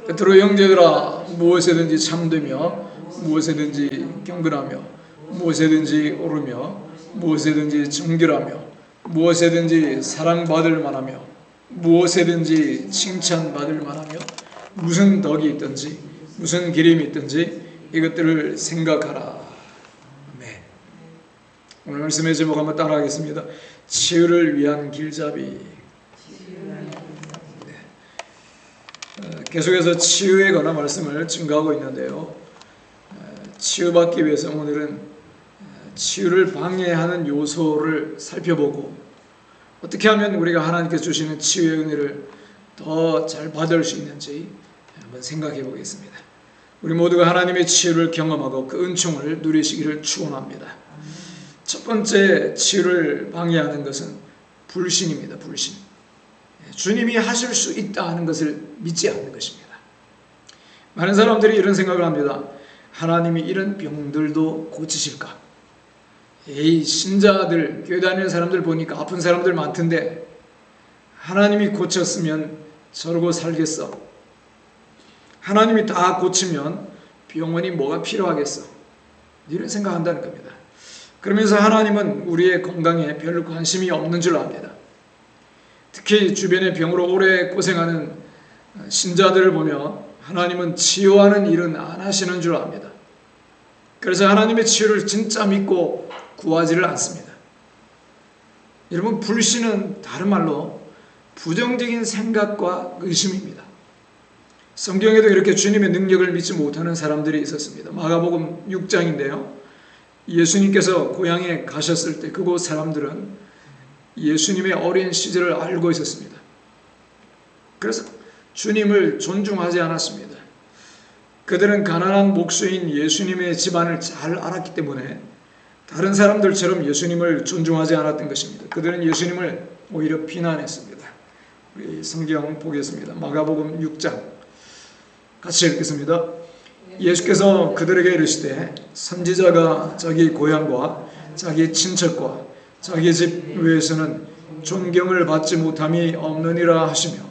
베드로 형제들아, 무엇에든지 참되며 무엇에든지 경건하며 무엇에든지 오르며 무엇에든지 정결하며 무엇에든지 사랑받을 만하며 무엇에든지 칭찬받을 만하며 무슨 덕이 있든지 무슨 기림이 있든지 이것들을 생각하라. 아멘. 오늘 말씀의 제목 한번 따라하겠습니다. 치유를 위한 길잡이. 계속해서 치유에 관한 말씀을 증거하고 있는데요, 치유받기 위해서 오늘은 치유를 방해하는 요소를 살펴보고 어떻게 하면 우리가 하나님께서 주시는 치유의 은혜를 더 잘 받을 수 있는지 한번 생각해 보겠습니다. 우리 모두가 하나님의 치유를 경험하고 그 은총을 누리시기를 축원합니다. 첫 번째 치유를 방해하는 것은 불신입니다. 불신. 주님이 하실 수 있다 하는 것을 믿지 않는 것입니다. 많은 사람들이 이런 생각을 합니다. 하나님이 이런 병들도 고치실까? 에이, 신자들, 교회 다니는 사람들 보니까 아픈 사람들 많던데 하나님이 고쳤으면 저러고 살겠어? 하나님이 다 고치면 병원이 뭐가 필요하겠어? 이런 생각한다는 겁니다. 그러면서 하나님은 우리의 건강에 별로 관심이 없는 줄 압니다. 특히 주변의 병으로 오래 고생하는 신자들을 보면 하나님은 치유하는 일은 안 하시는 줄 압니다. 그래서 하나님의 치유를 진짜 믿고 구하지를 않습니다. 여러분, 불신은 다른 말로 부정적인 생각과 의심입니다. 성경에도 이렇게 주님의 능력을 믿지 못하는 사람들이 있었습니다. 마가복음 6장인데요. 예수님께서 고향에 가셨을 때 그곳 사람들은 예수님의 어린 시절을 알고 있었습니다. 그래서 주님을 존중하지 않았습니다. 그들은 가난한 목수인 예수님의 집안을 잘 알았기 때문에 다른 사람들처럼 예수님을 존중하지 않았던 것입니다. 그들은 예수님을 오히려 비난했습니다. 우리 성경 보겠습니다. 마가복음 6장 같이 읽겠습니다. 예수께서 그들에게 이르시되 선지자가 자기 고향과 자기 친척과 자기 집 외에서는 존경을 받지 못함이 없느니라 하시며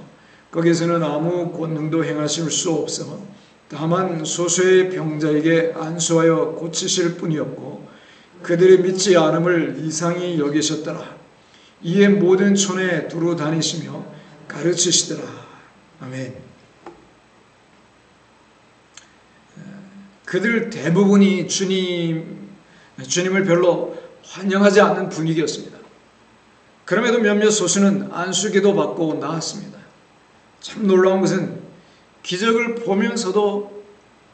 거기서는 아무 권능도 행하실 수 없어 다만 소수의 병자에게 안수하여 고치실 뿐이었고 그들이 믿지 않음을 이상히 여기셨더라. 이에 모든 촌에 두루 다니시며 가르치시더라. 아멘. 그들 대부분이 주님을 별로 환영하지 않는 분위기였습니다. 그럼에도 몇몇 소수는 안수기도 받고 나았습니다. 참 놀라운 것은 기적을 보면서도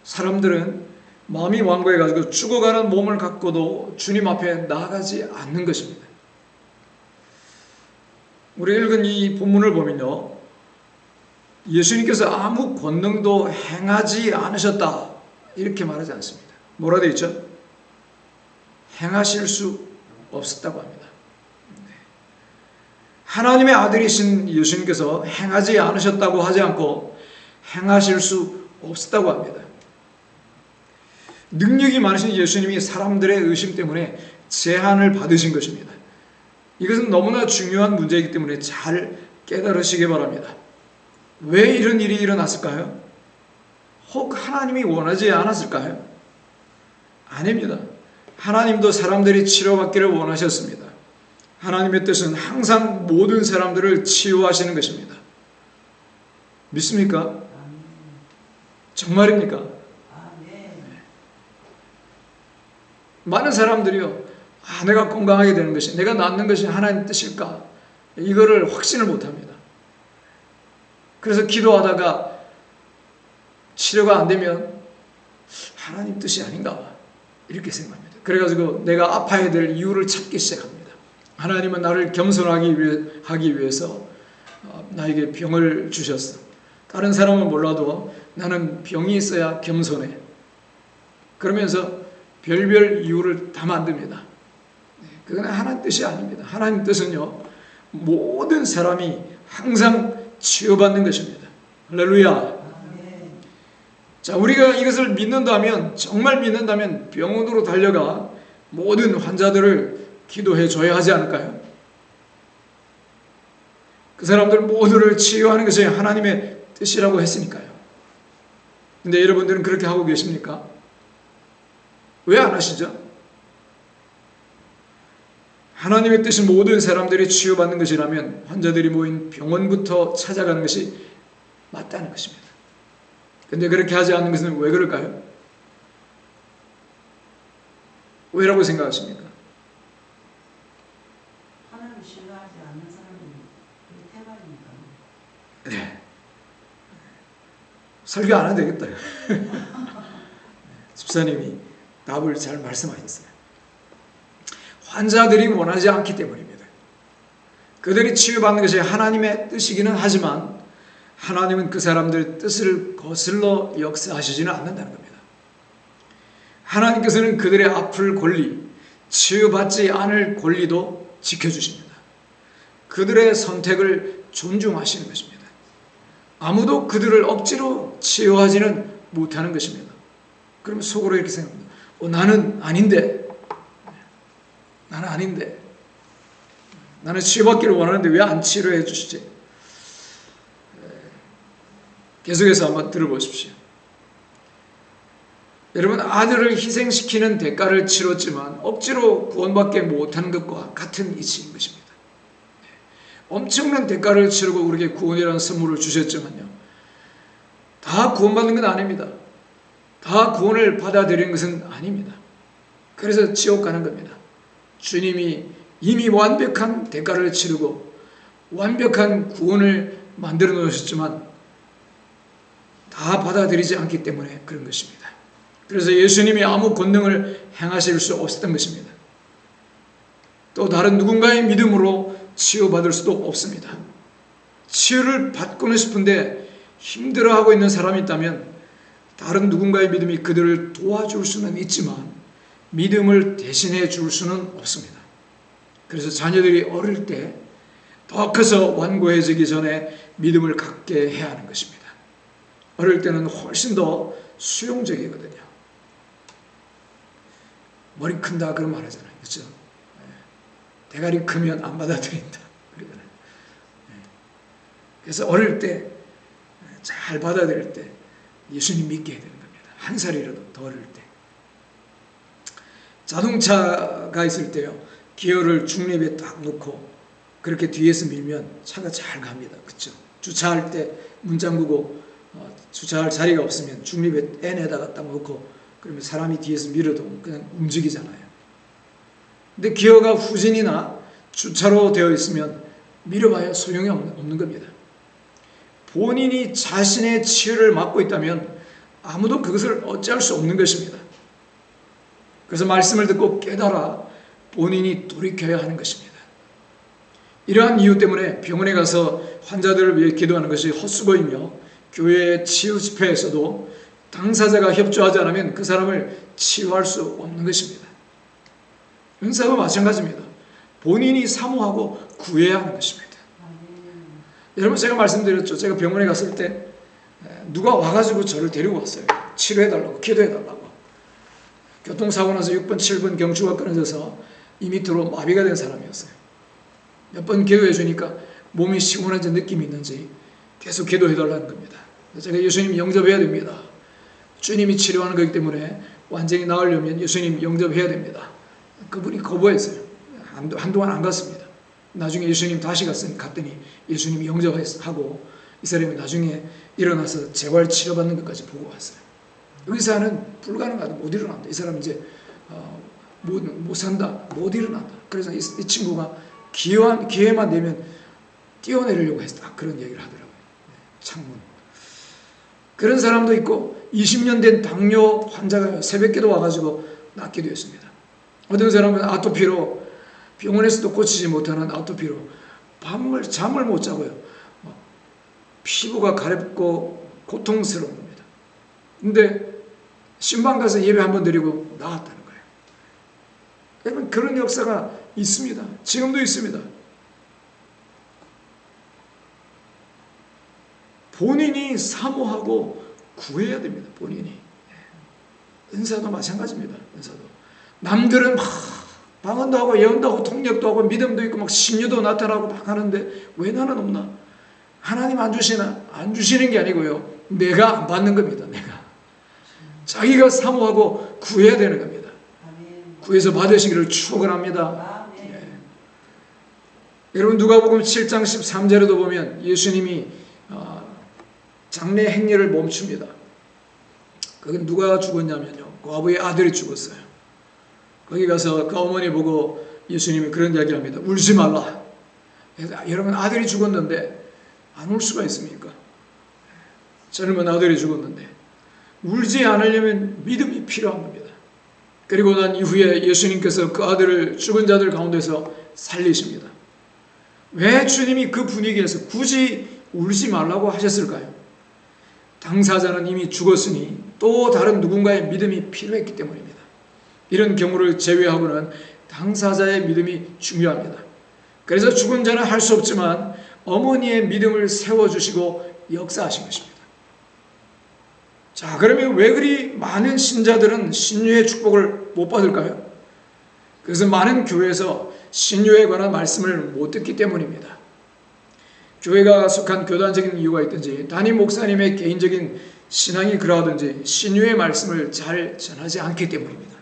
사람들은 마음이 완고해가지고 죽어가는 몸을 갖고도 주님 앞에 나아가지 않는 것입니다. 우리 읽은 이 본문을 보면요, 예수님께서 아무 권능도 행하지 않으셨다 이렇게 말하지 않습니다. 뭐라 되어 있죠? 행하실 수 없었다고 합니다. 하나님의 아들이신 예수님께서 행하지 않으셨다고 하지 않고 행하실 수 없었다고 합니다. 능력이 많으신 예수님이 사람들의 의심 때문에 제한을 받으신 것입니다. 이것은 너무나 중요한 문제이기 때문에 잘 깨달으시기 바랍니다. 왜 이런 일이 일어났을까요? 혹 하나님이 원하지 않았을까요? 아닙니다. 하나님도 사람들이 치료받기를 원하셨습니다. 하나님의 뜻은 항상 모든 사람들을 치유하시는 것입니다. 믿습니까? 정말입니까? 많은 사람들이요, 내가 건강하게 되는 것이, 내가 낫는 것이 하나님 뜻일까? 이거를 확신을 못합니다. 그래서 기도하다가 치료가 안 되면 하나님 뜻이 아닌가 이렇게 생각합니다. 그래가지고 내가 아파야 될 이유를 찾기 시작합니다. 하나님은 나를 겸손하기 위해서 나에게 병을 주셨어. 다른 사람은 몰라도 나는 병이 있어야 겸손해. 그러면서 별별 이유를 다 만듭니다. 그건 하나님 뜻이 아닙니다. 하나님 뜻은요, 모든 사람이 항상 치유받는 것입니다. 할렐루야. 자, 우리가 이것을 믿는다면, 정말 믿는다면 병원으로 달려가 모든 환자들을 기도해 줘야 하지 않을까요? 그 사람들 모두를 치유하는 것이 하나님의 뜻이라고 했으니까요. 근데 여러분들은 그렇게 하고 계십니까? 왜 안 하시죠? 하나님의 뜻은 모든 사람들이 치유받는 것이라면 환자들이 모인 병원부터 찾아가는 것이 맞다는 것입니다. 근데 그렇게 하지 않는 것은 왜 그럴까요? 왜라고 생각하십니까? 하나님을 신뢰하지 않는 사람은 그게 태반이니까. 네. 설교 안 해도 되겠다. 집사님이 답을 잘 말씀하셨어요. 환자들이 원하지 않기 때문입니다. 그들이 치유받는 것이 하나님의 뜻이기는 하지만 하나님은 그 사람들의 뜻을 거슬러 역사하시지는 않는다는 겁니다. 하나님께서는 그들의 아플 권리, 치유받지 않을 권리도 지켜주십니다. 그들의 선택을 존중하시는 것입니다. 아무도 그들을 억지로 치유하지는 못하는 것입니다. 그러면 속으로 이렇게 생각합니다. 나는 아닌데, 나는 치유받기를 원하는데 왜 안 치료해 주시지? 계속해서 한번 들어보십시오. 여러분, 아들을 희생시키는 대가를 치렀지만 억지로 구원받게 못하는 것과 같은 이치인 것입니다. 엄청난 대가를 치르고 우리에게 구원이라는 선물을 주셨지만요, 다 구원받는 건 아닙니다. 다 구원을 받아들이는 것은 아닙니다. 그래서 지옥 가는 겁니다. 주님이 이미 완벽한 대가를 치르고 완벽한 구원을 만들어 놓으셨지만 다 받아들이지 않기 때문에 그런 것입니다. 그래서 예수님이 아무 권능을 행하실 수 없었던 것입니다. 또 다른 누군가의 믿음으로 치유받을 수도 없습니다. 치유를 받고는 싶은데 힘들어하고 있는 사람이 있다면 다른 누군가의 믿음이 그들을 도와줄 수는 있지만 믿음을 대신해 줄 수는 없습니다. 그래서 자녀들이 어릴 때 더 커서 완고해지기 전에 믿음을 갖게 해야 하는 것입니다. 어릴 때는 훨씬 더 수용적이거든요. 머리 큰다 그런 말 하잖아요. 그렇죠? 대가리 크면 안 받아들인다. 그러잖아요. 그래서 어릴 때 잘 받아들일 때 예수님 믿게 해야 되는 겁니다. 한 살이라도 더 어릴 때. 자동차가 있을 때요, 기어를 중립에 딱 놓고 그렇게 뒤에서 밀면 차가 잘 갑니다. 그렇죠? 주차할 때 문 잠그고 주차할 자리가 없으면 중립에 N에다가 딱 놓고 그러면 사람이 뒤에서 밀어도 그냥 움직이잖아요. 근데 기어가 후진이나 주차로 되어 있으면 밀어봐야 소용이 없는 겁니다. 본인이 자신의 치유를 맡고 있다면 아무도 그것을 어찌할 수 없는 것입니다. 그래서 말씀을 듣고 깨달아 본인이 돌이켜야 하는 것입니다. 이러한 이유 때문에 병원에 가서 환자들을 위해 기도하는 것이 헛수고이며 교회의 치유 집회에서도 당사자가 협조하지 않으면 그 사람을 치유할 수 없는 것입니다. 은사도 마찬가지입니다. 본인이 사모하고 구해야 하는 것입니다. 여러분, 제가 말씀드렸죠. 제가 병원에 갔을 때 누가 와가지고 저를 데리고 왔어요. 치료해달라고, 기도해달라고. 교통사고 나서 6번, 7번 경추가 끊어져서 2m로 마비가 된 사람이었어요. 몇 번 기도해 주니까 몸이 시원해진 느낌이 있는지 계속 기도해달라는 겁니다. 제가 예수님 영접해야 됩니다. 주님이 치료하는 거기 때문에 완전히 나으려면 예수님 영접해야 됩니다. 그분이 거부했어요. 한동안 안 갔습니다. 나중에 예수님 다시 갔더니 예수님 영접하고 이 사람이 나중에 일어나서 재활 치료받는 것까지 보고 왔어요. 의사는 불가능하다. 못 일어난다. 이 사람 이제 못 산다. 못 일어난다. 그래서 이 친구가 기회만 되면 뛰어내리려고 했다. 그런 얘기를 하더라고요. 창문. 그런 사람도 있고 20년 된 당뇨 환자가 새벽기도 와가지고 낫기도 했습니다. 어떤 사람은 아토피로 병원에서도 고치지 못하는 아토피로 잠을 못 자고요. 피부가 가렵고 고통스러운 겁니다. 근데 신방 가서 예배 한번 드리고 나았다는 거예요. 여러분, 그런 역사가 있습니다. 지금도 있습니다. 본인이 사모하고 구해야 됩니다. 본인이. 은사도 마찬가지입니다. 은사도. 남들은 막 방언도 하고 예언도 하고 통역도 하고 믿음도 있고 막 신유도 나타나고 막 하는데 왜 나는 없나? 하나님 안 주시나? 안 주시는 게 아니고요. 내가 안 받는 겁니다. 내가. 자기가 사모하고 구해야 되는 겁니다. 아멘. 구해서 받으시기를 축원합니다. 아멘. 예. 여러분 누가복음 7장 13절에도 보면 예수님이 장례 행렬을 멈춥니다. 그건 누가 죽었냐면요, 과부의 아들이 죽었어요. 거기 가서 그 어머니 보고 예수님이 그런 이야기를 합니다. 울지 말라. 여러분 아들이 죽었는데 안 울 수가 있습니까? 젊은 아들이 죽었는데 울지 않으려면 믿음이 필요한 겁니다. 그리고 난 이후에 예수님께서 그 아들을 죽은 자들 가운데서 살리십니다. 왜 주님이 그 분위기에서 굳이 울지 말라고 하셨을까요? 당사자는 이미 죽었으니 또 다른 누군가의 믿음이 필요했기 때문입니다. 이런 경우를 제외하고는 당사자의 믿음이 중요합니다. 그래서 죽은 자는 할 수 없지만 어머니의 믿음을 세워주시고 역사하신 것입니다. 자, 그러면 왜 그리 많은 신자들은 신유의 축복을 못 받을까요? 그래서 많은 교회에서 신유에 관한 말씀을 못 듣기 때문입니다. 교회가 속한 교단적인 이유가 있든지 담임 목사님의 개인적인 신앙이 그러하든지 신유의 말씀을 잘 전하지 않기 때문입니다.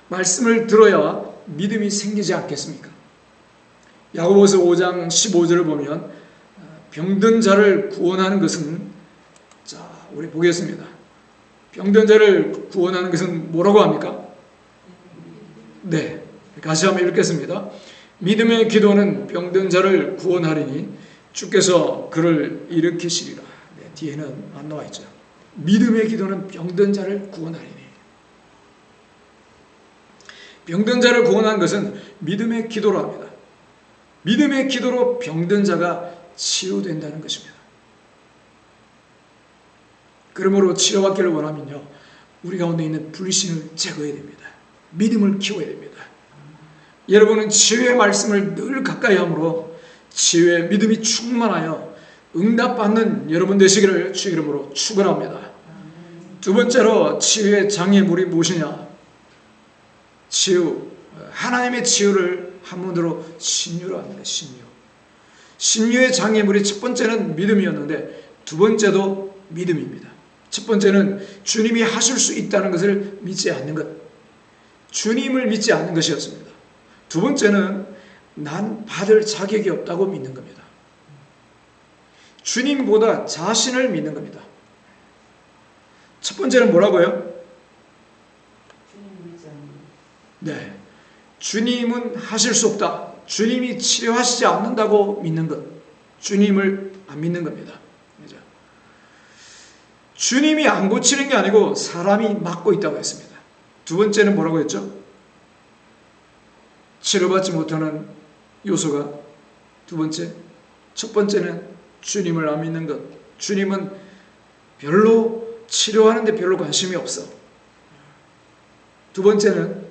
말씀을 들어야 믿음이 생기지 않겠습니까? 야고보서 5장 15절을 보면 병든 자를 구원하는 것은, 자, 우리 보겠습니다. 병든 자를 구원하는 것은 뭐라고 합니까? 네, 다시 한번 읽겠습니다. 믿음의 기도는 병든 자를 구원하리니 주께서 그를 일으키시리라. 네, 뒤에는 안 나와 있죠. 믿음의 기도는 병든 자를 구원하리니. 병든 자를 구원하는 것은 믿음의 기도로 합니다. 믿음의 기도로 병든 자가 치유된다는 것입니다. 그러므로 치료받기를 원하면요, 우리 가운데 있는 불신을 제거해야 됩니다. 믿음을 키워야 됩니다. 여러분은 치유의 말씀을 늘 가까이 함으로 치유의 믿음이 충만하여 응답받는 여러분 되시기를 주 이름으로 축원합니다. 두 번째로 치유의 장애물이 무엇이냐? 치유, 하나님의 치유를 한문으로 신유로 합니다. 신유. 신유의 장애물이 첫 번째는 믿음이었는데 두 번째도 믿음입니다. 첫 번째는 주님이 하실 수 있다는 것을 믿지 않는 것, 주님을 믿지 않는 것이었습니다. 두 번째는 난 받을 자격이 없다고 믿는 겁니다. 주님보다 자신을 믿는 겁니다. 첫 번째는 뭐라고요? 주님 믿지 않는 것. 네, 주님은 하실 수 없다. 주님이 치료하시지 않는다고 믿는 것, 주님을 안 믿는 겁니다. 그죠? 주님이 안 고치는 게 아니고 사람이 맡고 있다고 했습니다. 두 번째는 뭐라고 했죠? 치료받지 못하는 요소가 두 번째. 첫 번째는 주님을 안 믿는 것. 주님은 별로 치료하는데 별로 관심이 없어. 두 번째는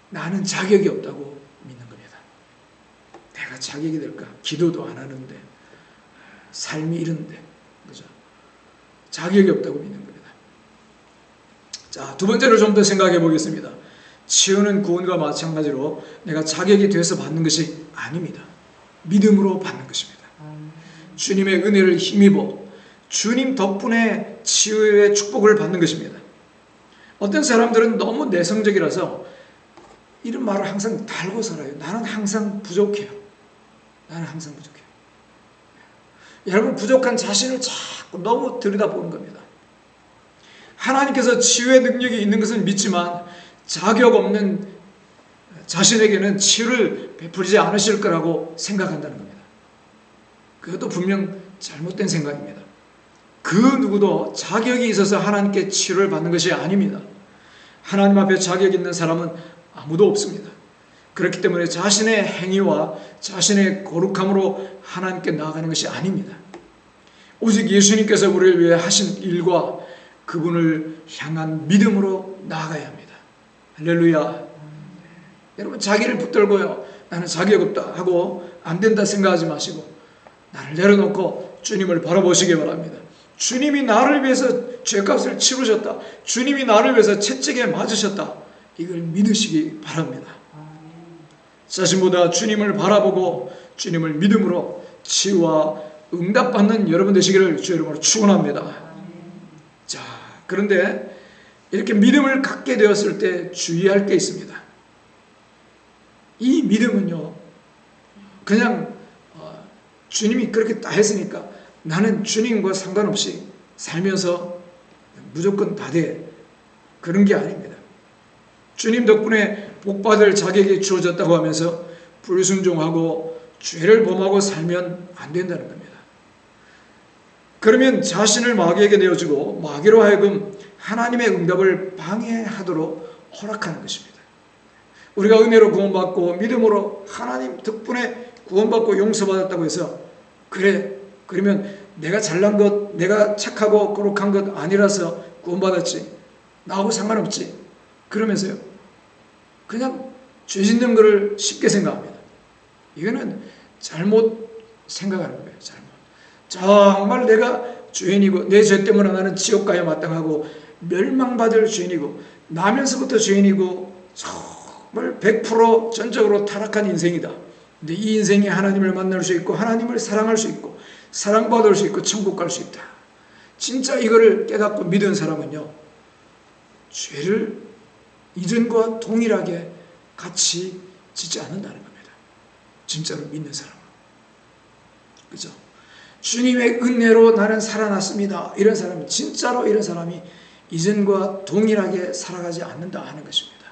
나는 자격이 없다고 믿는 겁니다. 내가 자격이 될까? 기도도 안 하는데, 삶이 이런데, 그죠? 자격이 없다고 믿는 겁니다. 자, 두 번째로 좀 더 생각해 보겠습니다. 치유는 구원과 마찬가지로 내가 자격이 돼서 받는 것이 아닙니다. 믿음으로 받는 것입니다. 주님의 은혜를 힘입어 주님 덕분에 치유의 축복을 받는 것입니다. 어떤 사람들은 너무 내성적이라서 이런 말을 항상 달고 살아요. 나는 항상 부족해요. 나는 항상 부족해요. 여러분, 부족한 자신을 자꾸 너무 들여다보는 겁니다. 하나님께서 치유의 능력이 있는 것은 믿지만 자격 없는 자신에게는 치유를 베풀지 않으실 거라고 생각한다는 겁니다. 그것도 분명 잘못된 생각입니다. 그 누구도 자격이 있어서 하나님께 치유를 받는 것이 아닙니다. 하나님 앞에 자격 있는 사람은 아무도 없습니다. 그렇기 때문에 자신의 행위와 자신의 거룩함으로 하나님께 나아가는 것이 아닙니다. 오직 예수님께서 우리를 위해 하신 일과 그분을 향한 믿음으로 나아가야 합니다. 할렐루야. 여러분, 자기를 붙들고요, 나는 자격 없다 하고 안 된다 생각하지 마시고 나를 내려놓고 주님을 바라보시기 바랍니다. 주님이 나를 위해서 죄값을 치르셨다. 주님이 나를 위해서 채찍에 맞으셨다. 이걸 믿으시기 바랍니다. 자신보다 주님을 바라보고 주님을 믿음으로 치유와 응답받는 여러분 되시기를 주 이름으로 축원합니다. 자, 그런데 이렇게 믿음을 갖게 되었을 때 주의할 게 있습니다. 이 믿음은요, 그냥 주님이 그렇게 다 했으니까 나는 주님과 상관없이 살면서 무조건 다 돼, 그런 게 아닙니다. 주님 덕분에 복받을 자격이 주어졌다고 하면서 불순종하고 죄를 범하고 살면 안 된다는 겁니다. 그러면 자신을 마귀에게 내어주고 마귀로 하여금 하나님의 응답을 방해하도록 허락하는 것입니다. 우리가 은혜로 구원받고 믿음으로 하나님 덕분에 구원받고 용서받았다고 해서 그래, 그러면 내가 잘난 것, 내가 착하고 거룩한 것 아니라서 구원받았지, 나하고 상관없지, 그러면서요 그냥 죄 짓는 것을 쉽게 생각합니다. 이거는 잘못 생각하는 거예요. 잘못. 정말 내가 죄인이고 내 죄 때문에 나는 지옥 가야 마땅하고 멸망받을 죄인이고 나면서부터 죄인이고 정말 100% 전적으로 타락한 인생이다. 근데 이 인생에 하나님을 만날 수 있고 하나님을 사랑할 수 있고 사랑받을 수 있고 천국 갈 수 있다. 진짜 이거를 깨닫고 믿은 사람은요, 죄를 이전과 동일하게 같이 짓지 않는다는 겁니다. 진짜로 믿는 사람은. 그죠? 주님의 은혜로 나는 살아났습니다. 이런 사람은, 진짜로 이런 사람이 이전과 동일하게 살아가지 않는다 하는 것입니다.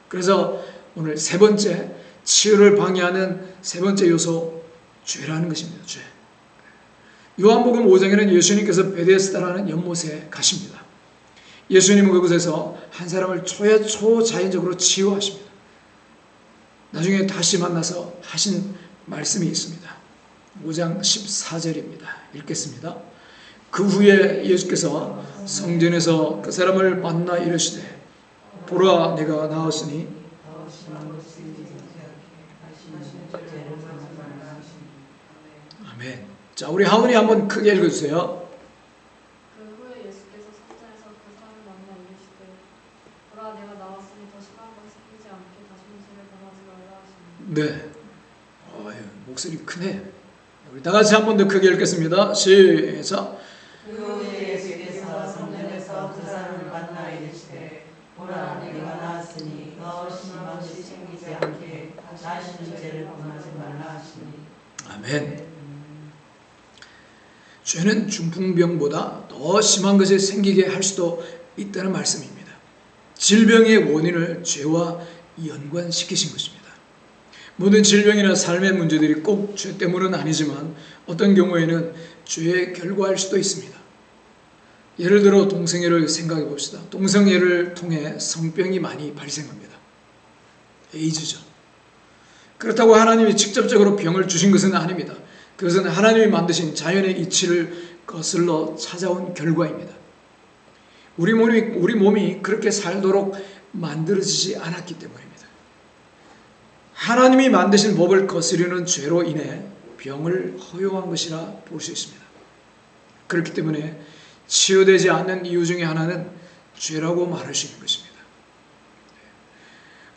그래서 오늘 세 번째, 치유를 방해하는 세 번째 요소, 죄라는 것입니다. 죄. 요한복음 5장에는 예수님께서 베데스다라는 연못에 가십니다. 예수님은 그곳에서 한 사람을 초자연적으로 치유하십니다. 나중에 다시 만나서 하신 말씀이 있습니다. 5장 14절입니다. 읽겠습니다. 그 후에 예수께서 성전에서 그 사람을 만나 이르시되 보라, 내가 나았으니 아멘. 자, 우리 하은이 한번 크게 읽어주세요. 그 후에 예수께서 성전에서 그 사람을 만나 이르시되 보라, 내가 나왔으니 더 심한 것이 생기지 않게 다시는 죄를 범하지 말라 하시니. 네. 목소리 크네. 우리 다 같이 한 번 더 크게 읽겠습니다. 시작. 그 후에 예수께서 성전에서 그 사람을 만나 이르시되 보라, 내가 나았으니 더 심한 것이 생기지 않게 다시는 죄를 범하지 말라 하시니. 아멘. 죄는 중풍병보다 더 심한 것이 생기게 할 수도 있다는 말씀입니다. 질병의 원인을 죄와 연관시키신 것입니다. 모든 질병이나 삶의 문제들이 꼭 죄 때문은 아니지만 어떤 경우에는 죄의 결과일 수도 있습니다. 예를 들어 동성애를 생각해 봅시다. 동성애를 통해 성병이 많이 발생합니다. 에이즈죠. 그렇다고 하나님이 직접적으로 병을 주신 것은 아닙니다. 그것은 하나님이 만드신 자연의 이치를 거슬러 찾아온 결과입니다. 우리 몸이 그렇게 살도록 만들어지지 않았기 때문입니다. 하나님이 만드신 법을 거스르는 죄로 인해 병을 허용한 것이라 볼 수 있습니다. 그렇기 때문에 치유되지 않는 이유 중에 하나는 죄라고 말할 수 있는 것입니다.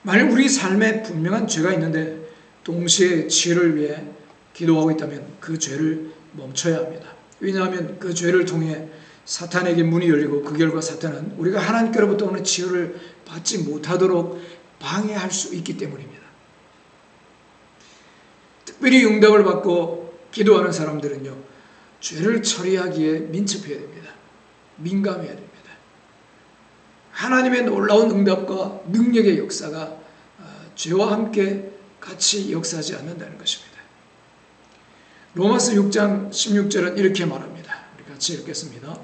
만약 우리 삶에 분명한 죄가 있는데 동시에 치유를 위해 기도하고 있다면 그 죄를 멈춰야 합니다. 왜냐하면 그 죄를 통해 사탄에게 문이 열리고 그 결과 사탄은 우리가 하나님께로부터 오는 치유를 받지 못하도록 방해할 수 있기 때문입니다. 특별히 응답을 받고 기도하는 사람들은요, 죄를 처리하기에 민첩해야 됩니다. 민감해야 됩니다. 하나님의 놀라운 응답과 능력의 역사가 죄와 함께 같이 역사하지 않는다는 것입니다. 로마서 6장 16절은 이렇게 말합니다. 우리 같이 읽겠습니다.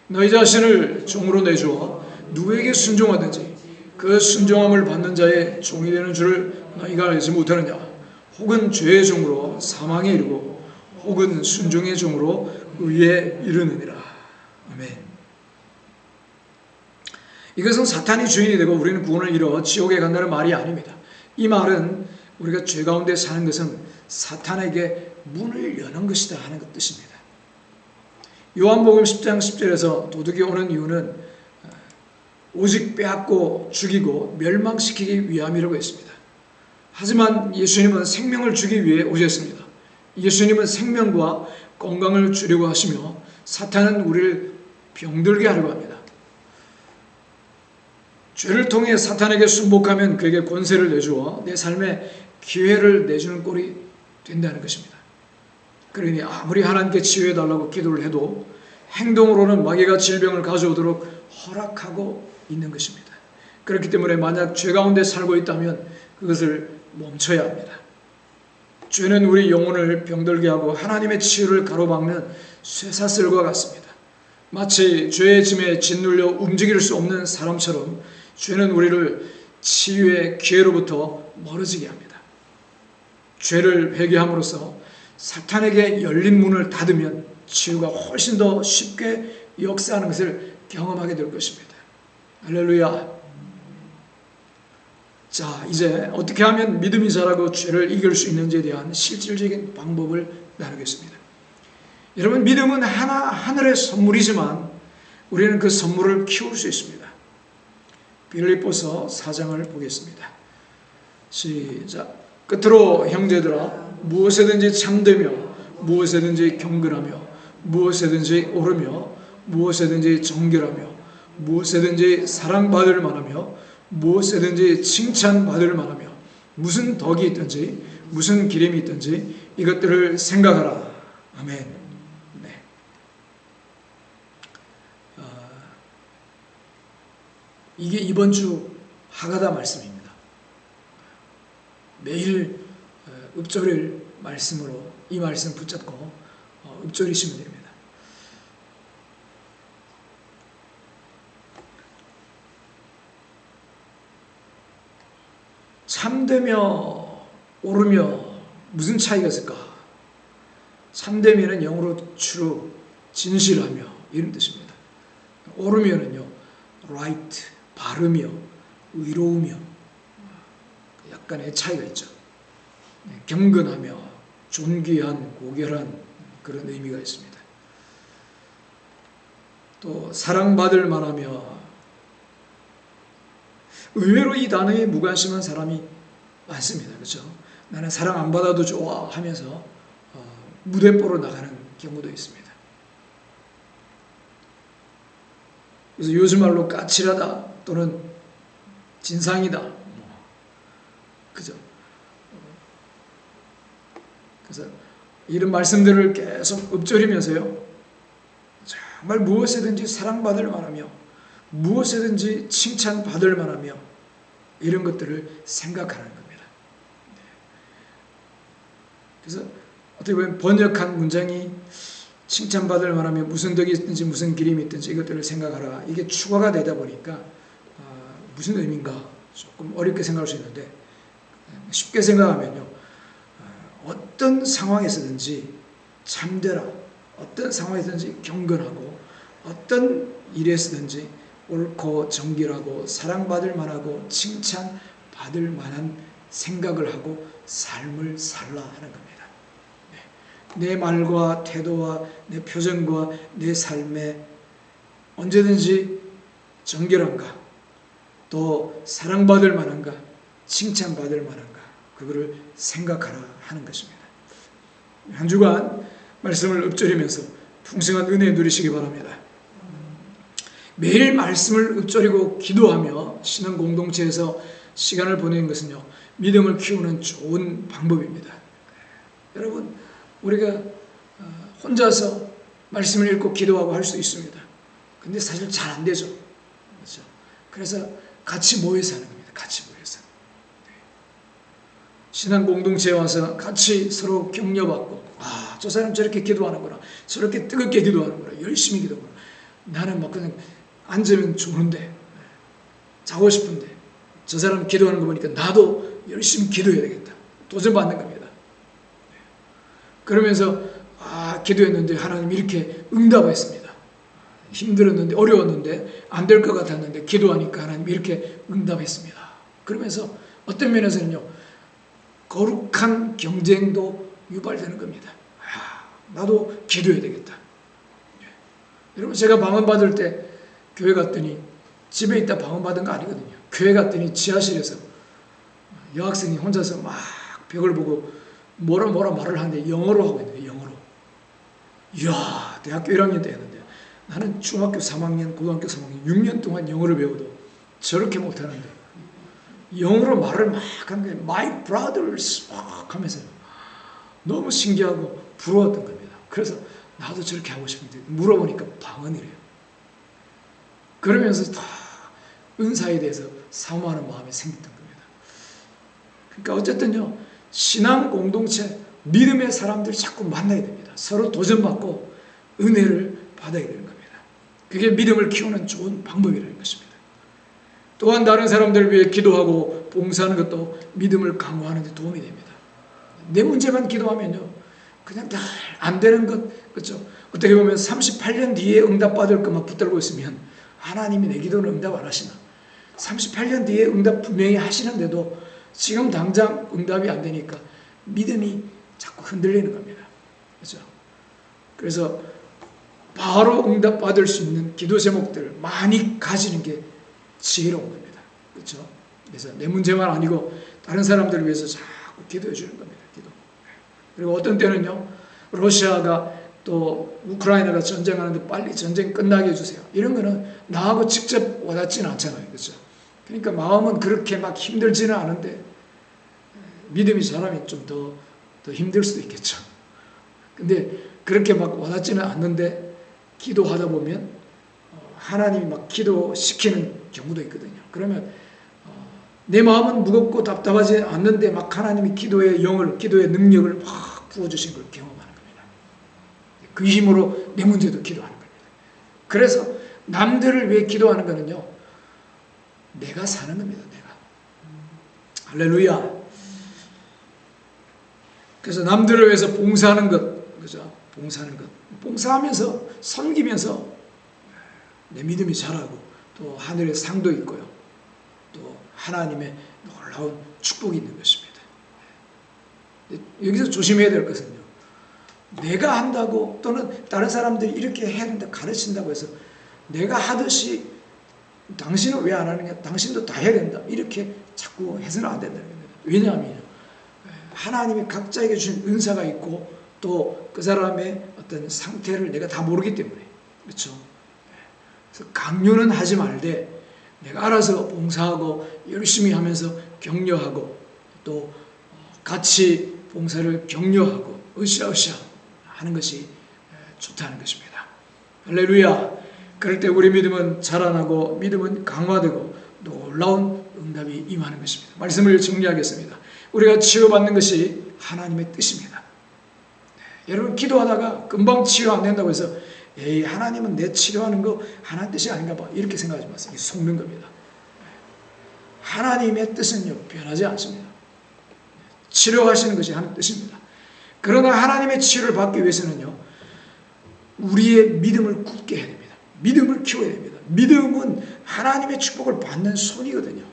너희 자신을 종으로 내주어 누구에게 순종하든지 그 순종함을 받는 자의 종이 되는 줄을 너희가 알지 못하느냐. 혹은 죄의 종으로 사망에 이르고 혹은 순종의 종으로 의에 이르느니라. 아멘. 이것은 사탄이 주인이 되고 우리는 구원을 잃어 지옥에 간다는 말이 아닙니다. 이 말은 우리가 죄 가운데 사는 것은 사탄에게 문을 여는 것이다 하는 뜻입니다. 요한복음 10장 10절에서 도둑이 오는 이유는 오직 빼앗고 죽이고 멸망시키기 위함이라고 했습니다. 하지만 예수님은 생명을 주기 위해 오셨습니다. 예수님은 생명과 건강을 주려고 하시며 사탄은 우리를 병들게 하려고 합니다. 죄를 통해 사탄에게 순복하면 그에게 권세를 내주어 내 삶에 기회를 내주는 꼴이 된다는 것입니다. 그러니 아무리 하나님께 치유해달라고 기도를 해도 행동으로는 마귀가 질병을 가져오도록 허락하고 있는 것입니다. 그렇기 때문에 만약 죄 가운데 살고 있다면 그것을 멈춰야 합니다. 죄는 우리 영혼을 병들게 하고 하나님의 치유를 가로막는 쇠사슬과 같습니다. 마치 죄의 짐에 짓눌려 움직일 수 없는 사람처럼 죄는 우리를 치유의 기회로부터 멀어지게 합니다. 죄를 회개함으로써 사탄에게 열린 문을 닫으면 치유가 훨씬 더 쉽게 역사하는 것을 경험하게 될 것입니다. 할렐루야. 자, 이제 어떻게 하면 믿음이 자라고 죄를 이길 수 있는지에 대한 실질적인 방법을 나누겠습니다. 여러분, 믿음은 하늘의 선물이지만 우리는 그 선물을 키울 수 있습니다. 빌립보서 4장을 보겠습니다. 시작. 끝으로 형제들아, 무엇에든지 참되며 무엇에든지 경건하며 무엇에든지 오르며 무엇에든지 정결하며 무엇에든지 사랑받을 만하며 무엇에든지 칭찬받을 만하며 무슨 덕이 있든지 무슨 기림이 있든지 이것들을 생각하라. 아멘. 네. 이게 이번 주 하가다 말씀입니다. 매일 읊조릴 말씀으로 이 말씀 붙잡고 읊조리시면 됩니다. 참되며 오르며 무슨 차이가 있을까? 참되면은 영어로 true, 진실하며 이런 뜻입니다. 오르면은요, right, 바르며, 의로우며 약간의 차이가 있죠. 경건하며 존귀한, 고결한 그런 의미가 있습니다. 또 사랑받을 만하며, 의외로 이 단어에 무관심한 사람이 많습니다. 그렇죠? 나는 사랑 안 받아도 좋아 하면서 무대뽀로 나가는 경우도 있습니다. 그래서 요즘 말로 까칠하다 또는 진상이다. 그죠? 그래서 이런 말씀들을 계속 읊조리면서요, 정말 무엇이든지 사랑받을 만하며 무엇이든지 칭찬받을 만하며 이런 것들을 생각하는 겁니다. 그래서 어떻게 보면 번역한 문장이 칭찬받을 만하며 무슨 덕이 있든지 무슨 기림이 있든지 이것들을 생각하라. 이게 추가가 되다 보니까 무슨 의미인가 조금 어렵게 생각할 수 있는데, 쉽게 생각하면요, 어떤 상황에서든지 참되라, 어떤 상황에서든지 경건하고 어떤 일에서든지 옳고 정결하고 사랑받을 만하고 칭찬받을 만한 생각을 하고 삶을 살라 하는 겁니다. 내 말과 태도와 내 표정과 내 삶에 언제든지 정결한가, 또 사랑받을 만한가, 칭찬받을 만한가, 그거를 생각하라 하는 것입니다. 한 주간 말씀을 읊조리면서 풍성한 은혜 누리시기 바랍니다. 매일 말씀을 읊조리고 기도하며 신앙 공동체에서 시간을 보내는 것은요, 믿음을 키우는 좋은 방법입니다. 여러분, 우리가 혼자서 말씀을 읽고 기도하고 할 수 있습니다. 근데 사실 잘 안 되죠. 그렇죠? 그래서 같이 모여서 하는 겁니다. 같이 모여서. 신앙 공동체에 와서 같이 서로 격려받고, 저 사람 저렇게 기도하는구나, 저렇게 뜨겁게 기도하는구나, 열심히 기도하는구나. 나는 막 그냥 앉으면 좋은데, 자고 싶은데 저 사람 기도하는 거 보니까 나도 열심히 기도해야 되겠다. 도전받는 겁니다. 그러면서 기도했는데 하나님 이렇게 응답했습니다. 힘들었는데, 어려웠는데, 안 될 것 같았는데 기도하니까 하나님 이렇게 응답했습니다. 그러면서 어떤 면에서는요, 거룩한 경쟁도 유발되는 겁니다. 나도 기도해야 되겠다. 여러분, 제가 방언 받을 때 교회 갔더니, 집에 있다 방언 받은 거 아니거든요. 교회 갔더니 지하실에서 여학생이 혼자서 막 벽을 보고 뭐라 말을 하는데 영어로 하고 있는데, 영어로. 이야, 대학교 1학년 때 했는데 나는 중학교 3학년, 고등학교 3학년 6년 동안 영어를 배워도 저렇게 못하는데 영어로 말을 막 하는 거예요. My brothers 막 하면서 너무 신기하고 부러웠던 겁니다. 그래서 나도 저렇게 하고 싶은데 물어보니까 방언이래요. 그러면서 다 은사에 대해서 사모하는 마음이 생겼던 겁니다. 그러니까 어쨌든요, 신앙 공동체, 믿음의 사람들 자꾸 만나야 됩니다. 서로 도전받고 은혜를 받아야 되는 겁니다. 그게 믿음을 키우는 좋은 방법이라는 것입니다. 또한 다른 사람들을 위해 기도하고 봉사하는 것도 믿음을 강화하는 데 도움이 됩니다. 내 문제만 기도하면요, 그냥 다 안 되는 것, 그렇죠? 어떻게 보면 38년 뒤에 응답받을 것만 붙들고 있으면 하나님이 내 기도는 응답 안 하시나? 38년 뒤에 응답 분명히 하시는데도 지금 당장 응답이 안 되니까 믿음이 자꾸 흔들리는 겁니다. 그렇죠? 그래서 바로 응답받을 수 있는 기도 제목들을 많이 가지는 게 지혜로운 겁니다. 그렇죠? 그래서 내 문제만 아니고 다른 사람들을 위해서 자꾸 기도해 주는 겁니다. 기도. 그리고 어떤 때는요, 러시아가 또 우크라이나가 전쟁하는데 빨리 전쟁 끝나게 해주세요. 이런 거는 나하고 직접 와닿지는 않잖아요. 그렇죠? 그러니까 마음은 그렇게 막 힘들지는 않은데 믿음이 사람이 좀 더 힘들 수도 있겠죠. 근데 그렇게 막 와닿지는 않는데 기도하다 보면 하나님이 막 기도시키는 경우도 있거든요. 그러면 내 마음은 무겁고 답답하지 않는데 막 하나님이 기도의 영을, 기도의 능력을 막 부어주신 걸 경험하는 겁니다. 그 힘으로 내 문제도 기도하는 겁니다. 그래서 남들을 위해 기도하는 거는요, 내가 사는 겁니다. 내가. 할렐루야. 그래서 남들을 위해서 봉사하는 것, 그죠? 봉사하는 것. 봉사하면서, 섬기면서 내 믿음이 자라고 또 하늘의 상도 있고요. 또 하나님의 놀라운 축복이 있는 것입니다. 여기서 조심해야 될 것은요, 내가 한다고 또는 다른 사람들이 이렇게 해야 된다 가르친다고 해서 내가 하듯이 당신은 왜 안 하느냐, 당신도 다 해야 된다, 이렇게 자꾸 해서는 안 된다는 겁니다. 왜냐하면 하나님이 각자에게 주신 은사가 있고 또 그 사람의 어떤 상태를 내가 다 모르기 때문에, 그렇죠? 그래서 강요는 하지 말되 내가 알아서 봉사하고 열심히 하면서 격려하고 또 같이 봉사를 격려하고 으쌰으쌰 하는 것이 좋다는 것입니다. 할렐루야. 그럴 때 우리 믿음은 자라나고 믿음은 강화되고 놀라운 응답이 임하는 것입니다. 말씀을 정리하겠습니다. 우리가 치유받는 것이 하나님의 뜻입니다. 여러분, 기도하다가 금방 치유 안 된다고 해서 에이, 하나님은 내 치료하는 거 하나님 뜻이 아닌가 봐, 이렇게 생각하지 마세요. 이게 속는 겁니다. 하나님의 뜻은요, 변하지 않습니다. 치료하시는 것이 하나님 뜻입니다. 그러나 하나님의 치료를 받기 위해서는요, 우리의 믿음을 굳게 해야 됩니다. 믿음을 키워야 됩니다. 믿음은 하나님의 축복을 받는 손이거든요.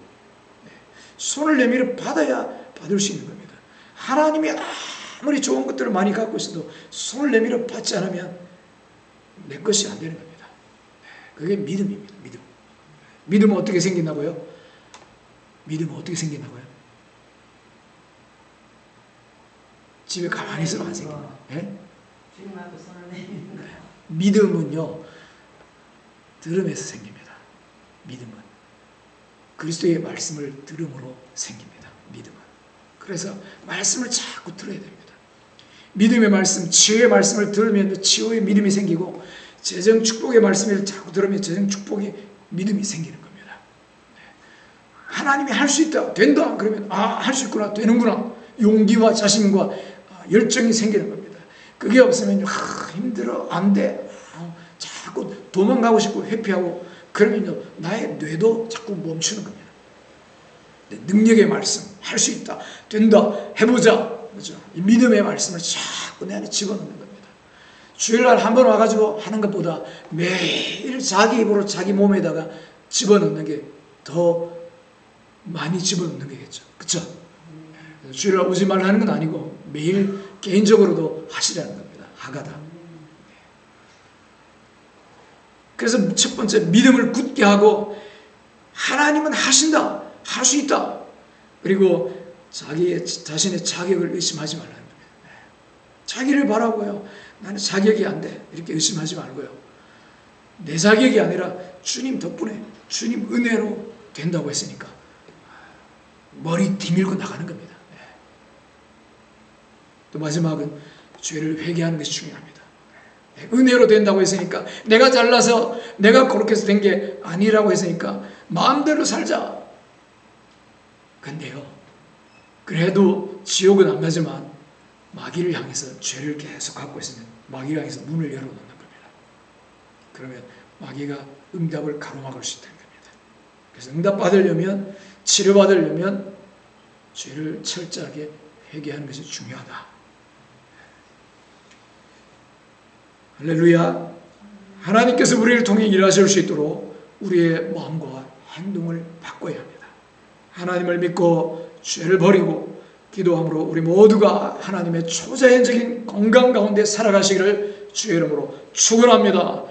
손을 내밀어 받아야 받을 수 있는 겁니다. 하나님이 아무리 좋은 것들을 많이 갖고 있어도 손을 내밀어 받지 않으면 내 것이 안 되는 겁니다. 그게 믿음입니다. 믿음. 믿음은 어떻게 생긴다고요? 믿음은 어떻게 생긴다고요? 집에 가만히 있으면 안 생깁니다. 예? 주님 앞에 손을 내미는 거예요. 믿음은요, 들음에서 생깁니다. 믿음은 그리스도의 말씀을 들음으로 생깁니다. 믿음은. 그래서 말씀을 자꾸 들어야 됩니다. 믿음의 말씀, 치유의 말씀을 들으면 치유의 믿음이 생기고, 재정 축복의 말씀을 자꾸 들으면 재정 축복의 믿음이 생기는 겁니다. 하나님이 할 수 있다, 된다, 그러면 할 수 있구나, 되는구나, 용기와 자신과 열정이 생기는 겁니다. 그게 없으면 힘들어, 안 돼, 자꾸 도망가고 싶고 회피하고, 그러면요, 나의 뇌도 자꾸 멈추는 겁니다. 능력의 말씀, 할 수 있다, 된다, 해보자, 그렇죠? 이 믿음의 말씀을 자꾸 내 안에 집어넣는 겁니다. 주일날 한 번 와가지고 하는 것보다 매일 자기 입으로 자기 몸에다가 집어넣는 게 더 많이 집어넣는 거겠죠. 그렇죠? 주일날 오지 말라는 건 아니고 매일 개인적으로도 하시라는 겁니다. 하가다. 그래서 첫 번째, 믿음을 굳게 하고, 하나님은 하신다, 할 수 있다. 그리고 자신의 자격을 의심하지 말라는 겁니다. 자기를 바라고요, 나는 자격이 안 돼, 이렇게 의심하지 말고요, 내 자격이 아니라 주님 덕분에 주님 은혜로 된다고 했으니까 머리 뒤밀고 나가는 겁니다. 또 마지막은 죄를 회개하는 것이 중요합니다. 은혜로 된다고 했으니까 내가 잘나서 내가 그렇게 해서 된 게 아니라고 했으니까 마음대로 살자. 근데요, 그래도 지옥은 안 가지만 마귀를 향해서 죄를 계속 갖고 있으면 마귀를 향해서 문을 열어놓는 겁니다. 그러면 마귀가 응답을 가로막을 수 있다는 겁니다. 그래서 응답 받으려면, 치료받으려면 죄를 철저하게 회개하는 것이 중요하다. 할렐루야. 하나님께서 우리를 통해 일하실 수 있도록 우리의 마음과 행동을 바꿔야 합니다. 하나님을 믿고 죄를 버리고 기도함으로 우리 모두가 하나님의 초자연적인 건강 가운데 살아가시기를 주의 이름으로 축원합니다.